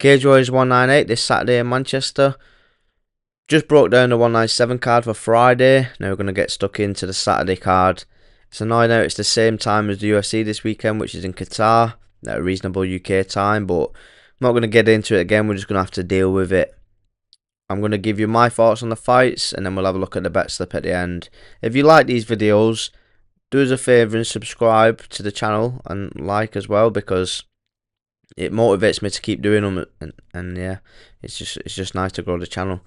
Cage Warriors 198 this Saturday in Manchester. Just broke down the 197 card for Friday. Now we're going to get stuck into the Saturday card. It's annoying now it's the same time as the UFC this weekend, which is in Qatar at a reasonable UK time, but I'm not going to get into it again. We're just going to have to deal with it. I'm going to give you my thoughts on the fights, and then we'll have a look at the bet slip at the end. If you like these videos, do us a favour and subscribe to the channel and like as well, because it motivates me to keep doing them, and yeah, it's just nice to grow the channel.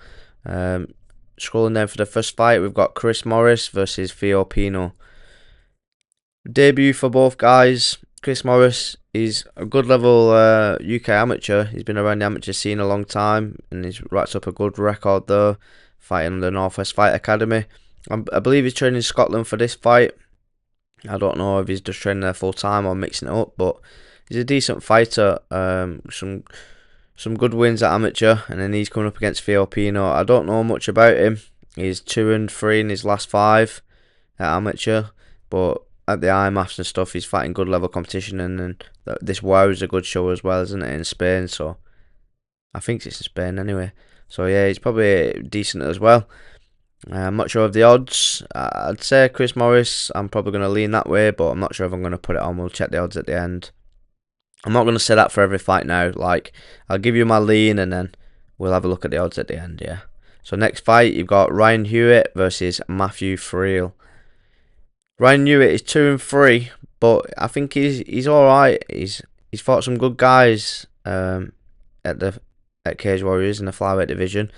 Scrolling down for the first fight, we've got Chris Morris versus Filippino. Debut for both guys. Chris Morris is a good level UK amateur. He's been around the amateur scene a long time, and he's racked up a good record there, fighting the Northwest Fight Academy. I believe he's training in Scotland for this fight. I don't know if he's just training there full time or mixing it up, but he's a decent fighter. Some good wins at amateur, and then he's coming up against Filipino. I don't know much about him. He's 2-3 in his last 5 at amateur, but at the IMAFs and stuff, he's fighting good level competition, and then this WOW is a good show as well, isn't it, in Spain? So I think it's in Spain anyway. So yeah, he's probably decent as well. I'm not sure of the odds. I'd say Chris Morris. I'm probably going to lean that way, but I'm not sure if I'm going to put it on. We'll check the odds at the end. I'm not going to say that for every fight now. Like, I'll give you my lean, and then we'll have a look at the odds at the end, yeah. So next fight, you've got Ryan Hewitt versus Matthew Friel. Ryan Hewitt is 2-3, but I think he's all right. He's fought some good guys at Cage Warriors in the flyweight division,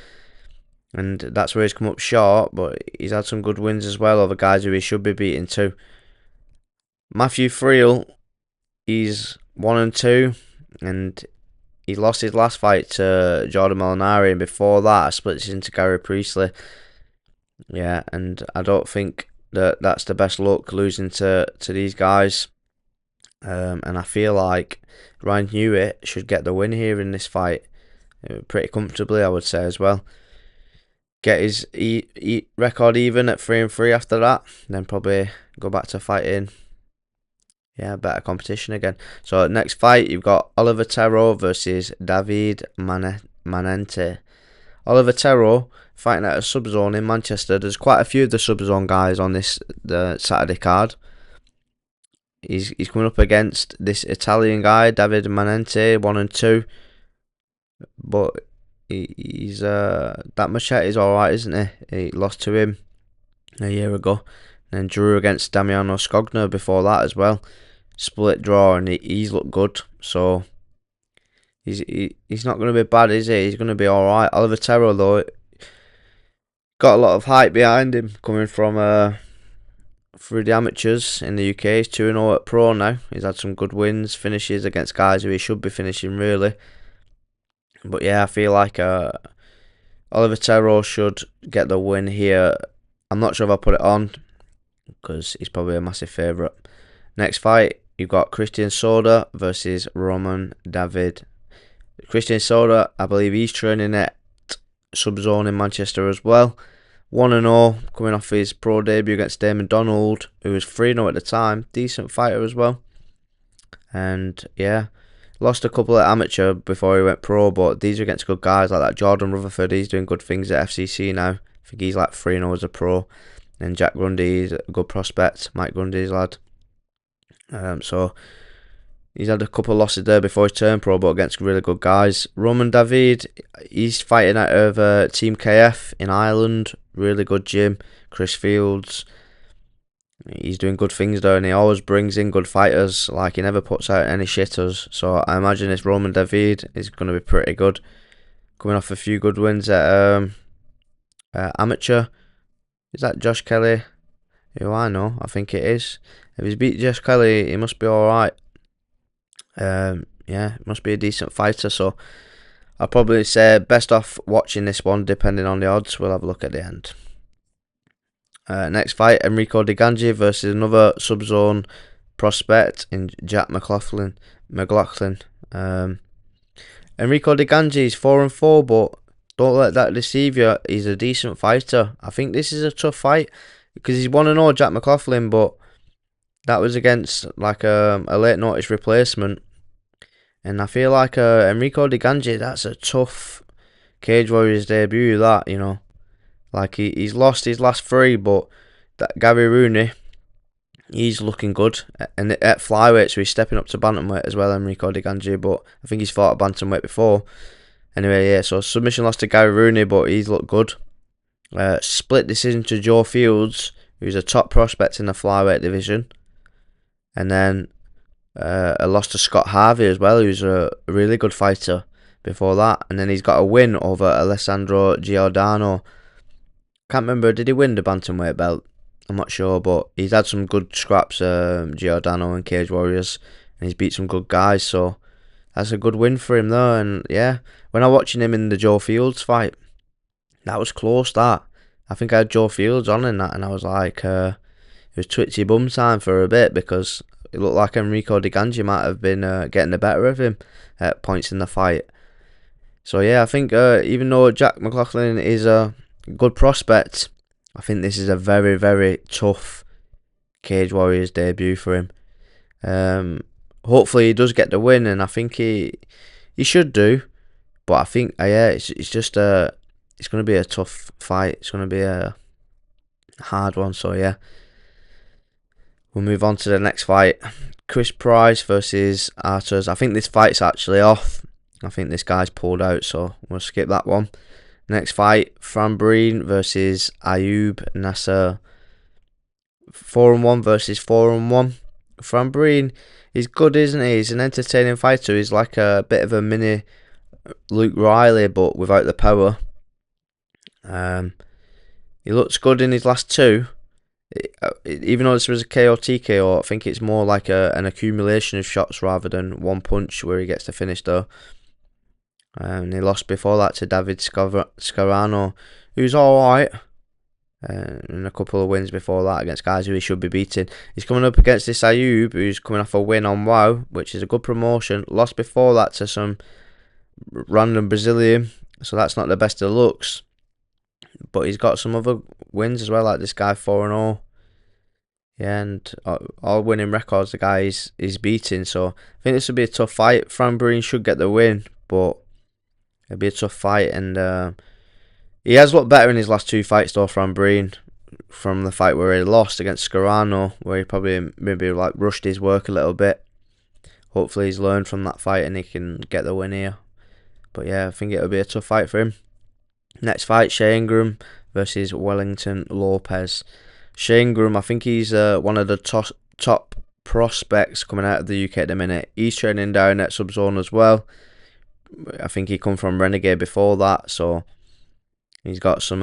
and that's where he's come up short. But he's had some good wins as well over guys who he should be beating too. Matthew Friel, he's 1-2, and he lost his last fight to Jordan Molinari, and before that, I split decision to Gary Priestley. Yeah, and I don't think that's the best look, losing to these guys. And I feel like Ryan Hewitt should get the win here in this fight, pretty comfortably, I would say as well. Get his record even at 3-3 after that, then probably go back to fighting. Yeah, better competition again. So next fight, you've got Oliver Terro versus David Manente. Oliver Terro fighting at a sub-zone in Manchester. There's quite a few of the sub-zone guys on the Saturday card. He's coming up against this Italian guy, David Manente, 1-2. But he's that Machete is alright, isn't he? He lost to him a year ago, and drew against Damiano Scogner before that as well. Split draw, and he's looked good, so he's not going to be bad, is he? He's going to be alright. Oliver Terro, though, got a lot of hype behind him coming from through the amateurs in the UK. He's 2-0 at pro now. He's had some good wins, finishes against guys who he should be finishing, really. But yeah, I feel like Oliver Terro should get the win here. I'm not sure if I'll put it on, because he's probably a massive favourite. Next fight, you've got Christian Soda versus Roman David. Christian Soda, I believe he's training at Sub-Zone in Manchester as well. 1-0, coming off his pro debut against Damon Donald, who was 3-0 at the time. Decent fighter as well. And yeah, lost a couple at amateur before he went pro, but these are against good guys like that. Jordan Rutherford, he's doing good things at FCC now. I think he's like 3-0 as a pro. And Jack Grundy is a good prospect. Mike Grundy's lad. So he's had a couple of losses there before he turned pro, but against really good guys. Roman David, he's fighting out of Team KF in Ireland. Really good gym. Chris Fields, he's doing good things there, and he always brings in good fighters. Like, he never puts out any shitters. So I imagine this Roman David is going to be pretty good. Coming off a few good wins at amateur. Is that Josh Kelly? Who I know, I think it is. If he's beat Josh Kelly, he must be alright. Yeah, must be a decent fighter, so I'll probably say best off watching this one, depending on the odds. We'll have a look at the end. Next fight, Enrico De Gangi versus another sub-zone prospect in Jack McLaughlin. Enrico De Gangi is 4-4, but don't let that deceive you. He's a decent fighter. I think this is a tough fight, because he's 1-0 Jack McLaughlin, but that was against like a late notice replacement, And I feel like Enrico De Gangi, that's a tough Cage Warriors debut, that, you know. Like, he's lost his last three, but that Gary Rooney, he's looking good. And at flyweight, so he's stepping up to bantamweight as well, Enrico De Gangi, but I think he's fought at bantamweight before. Anyway, yeah, so submission loss to Gary Rooney, but he's looked good. Split decision to Joe Fields, who's a top prospect in the flyweight division. And then a loss to Scott Harvey as well, who's a really good fighter before that. And then he's got a win over Alessandro Giordano. Can't remember, did he win the bantamweight belt? I'm not sure, but he's had some good scraps, Giordano and Cage Warriors, and he's beat some good guys, so that's a good win for him though. And yeah, when I was watching him in the Joe Fields fight, that was close, that. I think I had Joe Fields on in that, and I was like, it was twitchy bum time for a bit, because it looked like Enrico De Gangi might have been getting the better of him at points in the fight. So yeah, I think even though Jack McLaughlin is a good prospect, I think this is a very, very tough Cage Warriors debut for him. Hopefully he does get the win, and I think he should do. But I think yeah, it's just it's going to be a tough fight. It's going to be a hard one. So yeah, we'll move on to the next fight. Chris Price versus Arturs. I think this fight's actually off. I think this guy's pulled out, so we'll skip that one. Next fight, Fran Breen versus Ayub Nasser. 4-1 versus 4-1. Fran Breen, he's good, isn't he? He's an entertaining fighter. He's like a bit of a mini Luke Riley, but without the power. He looks good in his last two. Even though this was a KO TKO, I think it's more like an accumulation of shots rather than one punch where he gets the finish though. And he lost before that to David Scarano, who's alright. And a couple of wins before that against guys who he should be beating. He's coming up against this Ayub, who's coming off a win on WoW, which is a good promotion. Lost before that to some random Brazilian, so that's not the best of looks. But he's got some other wins as well, like this guy 4-0. Yeah, and all winning records the guy is beating. So I think this will be a tough fight. Fran Breen should get the win, but it'll be a tough fight. And he has looked better in his last two fights though, Fran Breen, from the fight where he lost against Scarano, where he probably maybe like rushed his work a little bit. Hopefully he's learned from that fight and he can get the win here. But yeah, I think it'll be a tough fight for him. Next fight, Shea Ingram versus Wellington Lopez. Shea Ingram, I think he's one of the top prospects coming out of the UK at the minute. He's training down at Subzone as well. I think he come from Renegade before that, so he's got some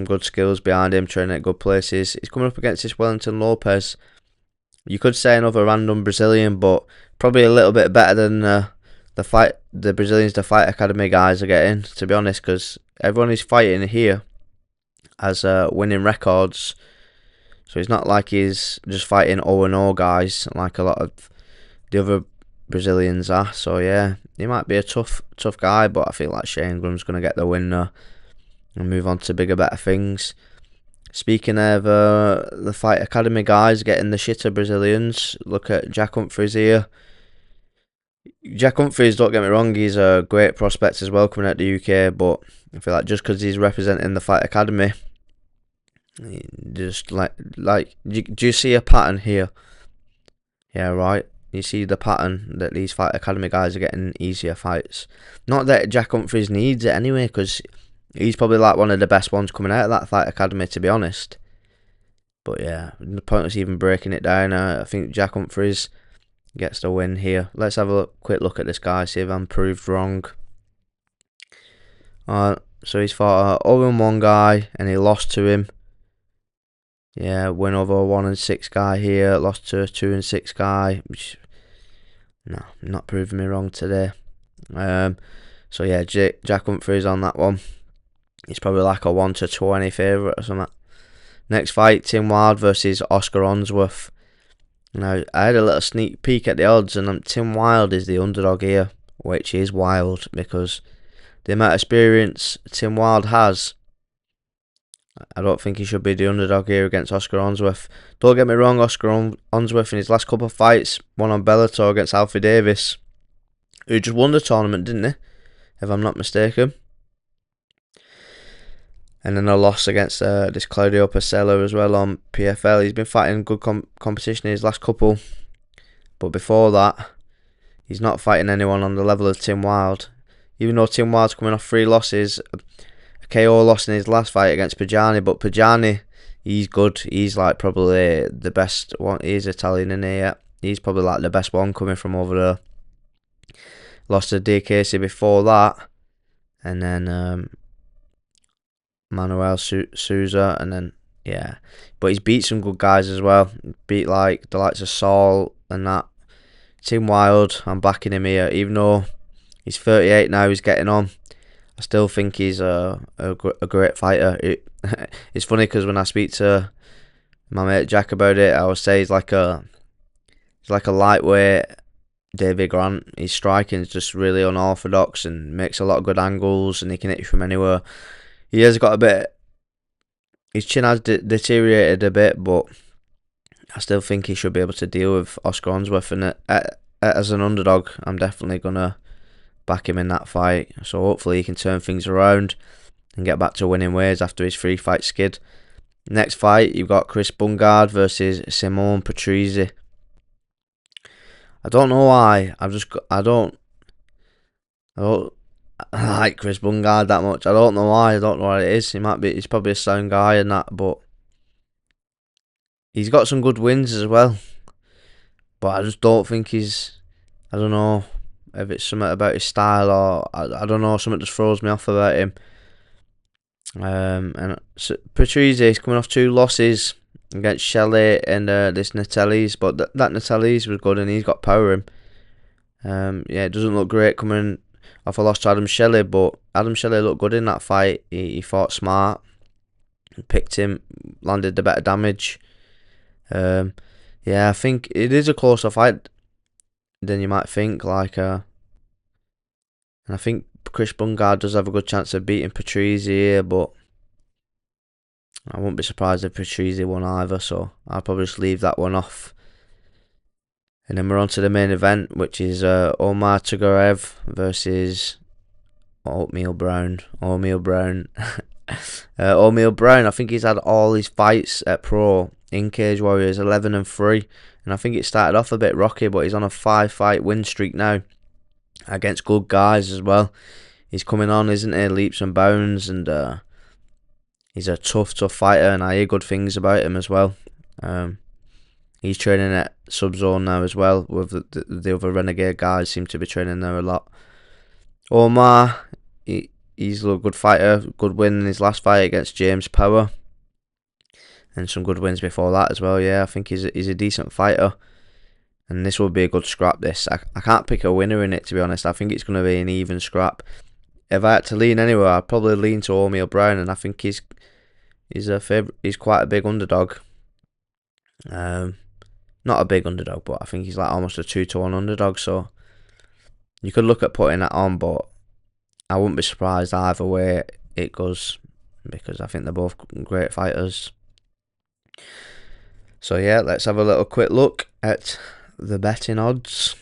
good skills behind him, training at good places. He's coming up against this Wellington Lopez. You could say another random Brazilian, but probably a little bit better than the Brazilians the Fight Academy guys are getting, to be honest, because everyone is fighting here has winning records. So it's not like he's just fighting 0-0 guys like a lot of the other Brazilians are. So yeah, he might be a tough guy, but I feel like Shea Ingram's going to get the win now and move on to bigger, better things. Speaking of the Fight Academy guys getting the shitter Brazilians, look at Jack Humphries here. Jack Humphries, don't get me wrong, he's a great prospect as well coming out the UK, but I feel like just because he's representing the Fight Academy, just do you see a pattern here? Yeah, right. You see the pattern that these Fight Academy guys are getting easier fights. Not that Jack Humphries needs it anyway, because he's probably like one of the best ones coming out of that Fight Academy, to be honest. But yeah, the point was even breaking it down. I think Jack Humphries gets the win here. Let's have a quick look at this guy, see if I'm proved wrong. So he's fought a 0-1 guy and he lost to him. Yeah, win over a 1-6 guy here, lost to a 2-6 guy. Which, no, not proving me wrong today. So yeah, Jack Humphries on that one. He's probably like a 1-20 favourite or something. Next fight, Tim Wilde versus Oscar Onsworth. Now, I had a little sneak peek at the odds, and Tim Wilde is the underdog here, which is wild because the amount of experience Tim Wilde has, I don't think he should be the underdog here against Oscar Onsworth. Don't get me wrong, Oscar Onsworth in his last couple of fights, one on Bellator against Alfie Davis, who just won the tournament, didn't he? If I'm not mistaken. And then a loss against this Claudio Pacello as well on PFL. He's been fighting good competition in his last couple. But before that, he's not fighting anyone on the level of Tim Wilde. Even though Tim Wilde's coming off 3 losses, a KO loss in his last fight against Pagani. But Pagani, he's good. He's like probably the best one. He's Italian in here. He's probably like the best one coming from over there. Lost to DKC before that. And then Manuel Souza, and then yeah, but he's beat some good guys as well. Beat like the likes of Saul and that. Tim Wilde, I'm backing him here, even though he's 38 now. He's getting on. I still think he's a great fighter. It's funny because when I speak to my mate Jack about it, I would say he's like a lightweight David Grant. His striking is just really unorthodox and makes a lot of good angles, and he can hit you from anywhere. He has got a bit. His chin has deteriorated a bit, but I still think he should be able to deal with Oscar Onsworth. And as an underdog, I'm definitely gonna back him in that fight. So hopefully he can turn things around and get back to winning ways after his 3-fight skid. Next fight, you've got Chris Bungard versus Simone Patrizi. I don't know why. I don't like Chris Bungard that much. I don't know why. I don't know what it is. He's probably a sound guy and that, but he's got some good wins as well. But I just don't think I don't know if it's something about his style or I don't know. Something just throws me off about him. And so Patrizi's coming off 2 losses against Shelley and this Natelli's, but that Natelli's was good and he's got power in him. Yeah, it doesn't look great coming off a loss to Adam Shelley, but Adam Shelley looked good in that fight. He fought smart, picked him, landed the better damage. Yeah, I think it is a closer fight than you might think. And I think Chris Bungard does have a good chance of beating Patrizi here, but I wouldn't be surprised if Patrizi won either, so I'll probably just leave that one off. And then we're on to the main event, which is Omar Tugarev versus Oatmeal Brown. Oatmeal Brown, I think he's had all his fights at pro in Cage Warriors 11-3, and I think it started off a bit rocky, but he's on a 5-fight win streak now against good guys as well. He's coming on, isn't he? Leaps and bounds, and he's a tough fighter, and I hear good things about him as well. He's training at Sub-Zone now as well, with the other Renegade guys seem to be training there a lot. Omar, he's a good fighter, good win in his last fight against James Power, and some good wins before that as well. Yeah, I think he's a decent fighter, and this will be a good scrap. I can't pick a winner in it, to be honest. I think it's going to be an even scrap. If I had to lean anywhere, I'd probably lean to Oatmeal Brown, and I think he's quite a big underdog. Not a big underdog, but I think he's like almost a 2-1 underdog. So you could look at putting that on, but I wouldn't be surprised either way it goes, because I think they're both great fighters. So yeah, let's have a little quick look at the betting odds.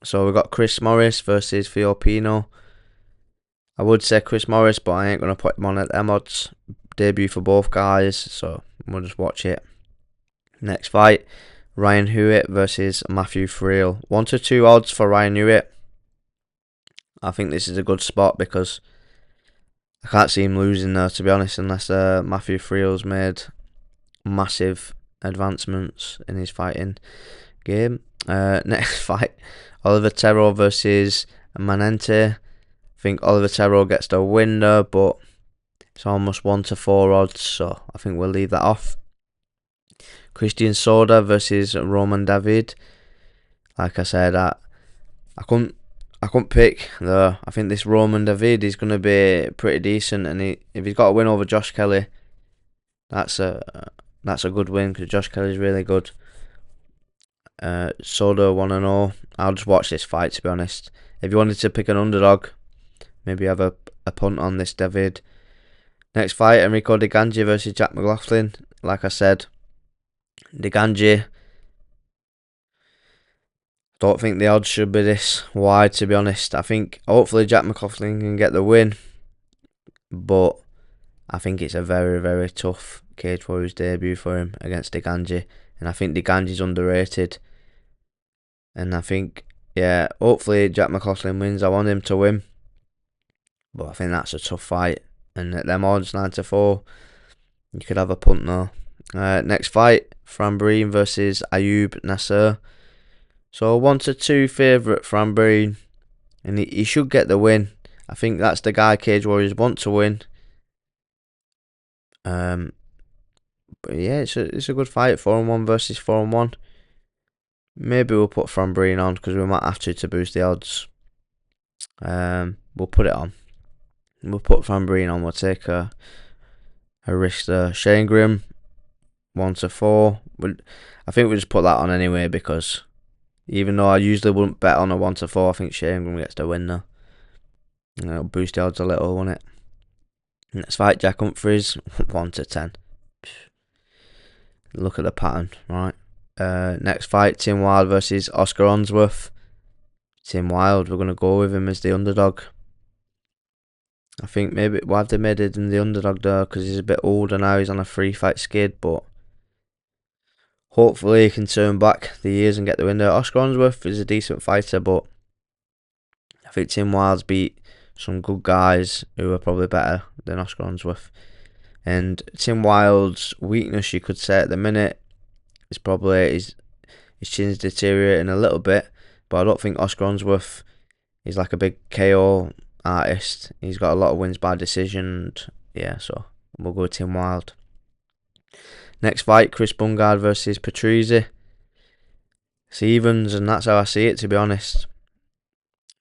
So we've got Chris Morris versus Fiorpino. I would say Chris Morris, but I ain't going to put him on at them odds. Debut for both guys, so we'll just watch it. Next fight, Ryan Hewitt versus Matthew Friel. 1-2 odds for Ryan Hewitt. I think this is a good spot because I can't see him losing there, to be honest, unless Matthew Friel's made massive advancements in his fighting game. Next fight, Oliver Terrell versus Manente. I think Oliver Terrell gets the winner, but it's almost 1-4 odds, so I think we'll leave that off. Christian Soda versus Roman David. Like I said, I couldn't pick though. I think this Roman David is going to be pretty decent, and if he's got a win over Josh Kelly, that's a good win because Josh Kelly's really good. Soda 1-0. I'll just watch this fight, to be honest. If you wanted to pick an underdog, maybe have a punt on this David. Next fight, Enrico De Gangi versus Jack McLaughlin. Like I said, De Gangi, don't think the odds should be this wide, to be honest. I think hopefully Jack McLaughlin can get the win, but I think it's a very, very tough Cage Warriors debut for him against De Gangi, and I think De Gangi's underrated. And I think, yeah, hopefully Jack McLaughlin wins. I want him to win, but I think that's a tough fight. And at them odds, 9-4, you could have a punt though. Next fight, Fran Breen versus Ayub Nasser. So 1-2 favourite Fran Breen, and he should get the win. I think that's the guy Cage Warriors want to win. But yeah, it's a good fight. 4-1 versus 4-1. Maybe we'll put Fran Breen on because we might have to boost the odds. We'll put it on. We'll put Fran Breen on. We'll take a risk there. Shane Grimm, 1-4. I think we'll just put that on anyway because even though I usually wouldn't bet on a 1-4, I think Shane Grimm gets the win there. It'll boost the odds a little, won't it? Next fight, Jack Humphries, 1-10. Look at the pattern, right? Next fight, Tim Wilde versus Oscar Onsworth. Tim Wilde, we're going to go with him as the underdog. I think maybe, why have they made him the underdog there? Because he's a bit older now, he's on a 3-fight skid, but hopefully he can turn back the years and get the win there. Oscar Onsworth is a decent fighter, but I think Tim Wilde's beat some good guys who are probably better than Oscar Onsworth. And Tim Wilde's weakness, you could say, at the minute is probably his chin's deteriorating a little bit, but I don't think Oscar Onsworth is like a big KO artist. He's got a lot of wins by decision, and yeah, so we'll go with Tim Wilde. Next fight, Chris Bungard versus Patrizi. It's evens, and that's how I see it, to be honest.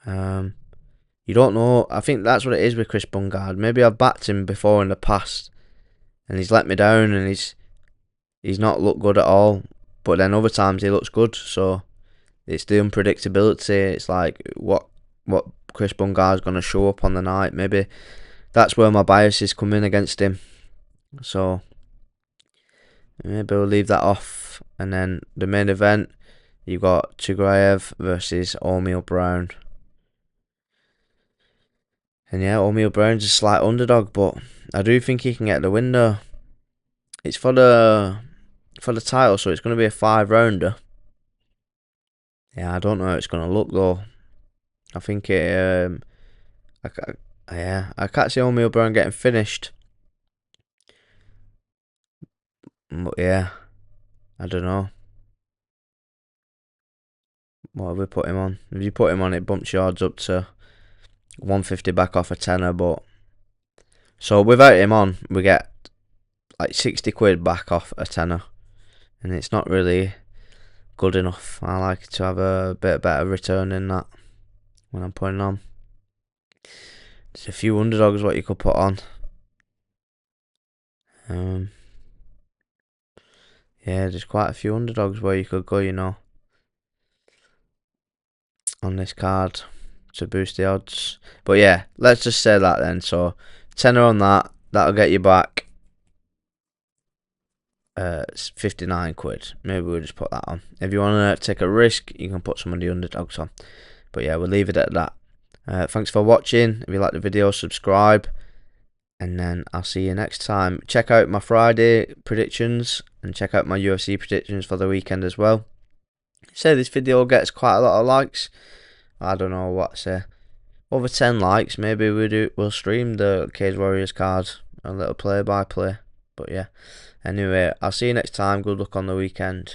You don't know. I think that's what it is with Chris Bungard. Maybe I've backed him before in the past, and he's let me down, and he's not looked good at all. But then other times he looks good. So it's the unpredictability. It's like what Chris Bungard's going to show up on the night. Maybe that's where my biases come in against him. So maybe we'll leave that off. And then the main event, you got Tugraev versus O'Meal Brown. And yeah, O'Meal Brown's a slight underdog, but I do think he can get the win though. It's for the title, so it's going to be a 5-rounder. Yeah, I don't know how it's going to look though. I think it. I can't see O'Meal Brown getting finished. But yeah, I don't know. What have we put him on? If you put him on, it bumps your odds up to 150 back off a tenner. But so without him on, we get like 60 quid back off a tenner, and it's not really good enough. I like to have a bit better return in that when I'm putting on. There's a few underdogs what you could put on. Yeah, there's quite a few underdogs where you could go, you know, on this card to boost the odds. But yeah, let's just say that then. So tenner on that, that'll get you back 59 quid. Maybe we'll just put that on. If you want to take a risk, you can put some of the underdogs on. But yeah, we'll leave it at that. Thanks for watching. If you like the video, subscribe, and then I'll see you next time. Check out my Friday predictions and check out my UFC predictions for the weekend as well. Say this video gets quite a lot of likes. I don't know what to say. Over 10 likes, maybe we'll stream the Cage Warriors card, a little play by play. But yeah, anyway, I'll see you next time. Good luck on the weekend.